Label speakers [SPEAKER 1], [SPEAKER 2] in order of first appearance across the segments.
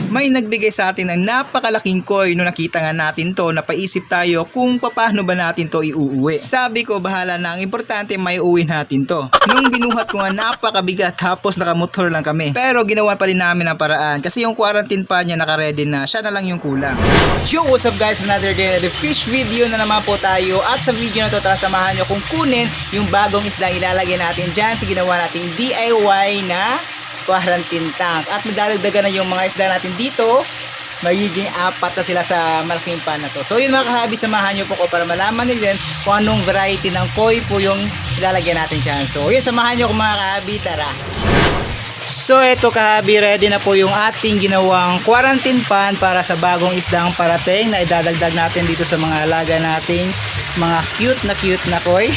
[SPEAKER 1] May nagbigay sa atin ng napakalaking coin. Nung nakita nga natin to, napaisip tayo kung paano ba natin to iuuwi. Sabi ko, bahala na, ang importante may uwi natin to. Nung binuhat ko nga, napakabigat, tapos nakamotor lang kami. Pero ginawa pa rin namin ang paraan kasi yung quarantine pa niya nakaready na, siya na lang yung kulang. Yo, what's up guys, another day, another fish video na naman po tayo. At sa video na to, tara samahan nyo kung kunin yung bagong isda ilalagay natin dyan sa ginawa nating DIY na quarantine tank. At magdadagdagan na yung mga isda natin dito. Magiging 4 na sila sa malaking pan na to. So yun mga kahabi, samahan nyo po ko para malaman nyo din kung anong variety ng koi po yung ilalagay natin dyan. So yun, samahan nyo ko mga kahabi, tara. So eto kahabi, ready na po yung ating ginawang quarantine pan para sa bagong isdang parating na idadagdag natin dito sa mga alaga nating mga cute na koi.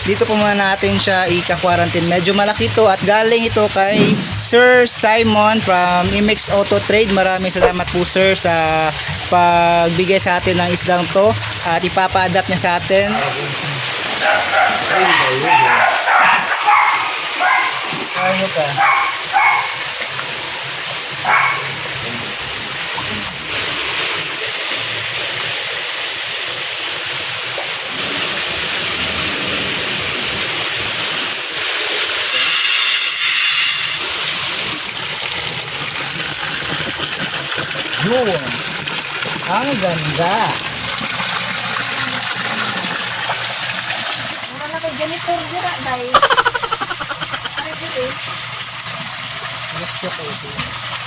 [SPEAKER 1] Dito po muna natin siya ika-quarantine. Medyo malaki to at galing ito kay Sir Simon from Imix Auto Trade. Maraming salamat po sir sa pagbigay sa atin ng isdang to at ipapa-adapt niya sa atin. Ano ka? Yun. Ang ganda.
[SPEAKER 2] Mura na kay janitor dira dai. Ano dito?
[SPEAKER 1] Let's go.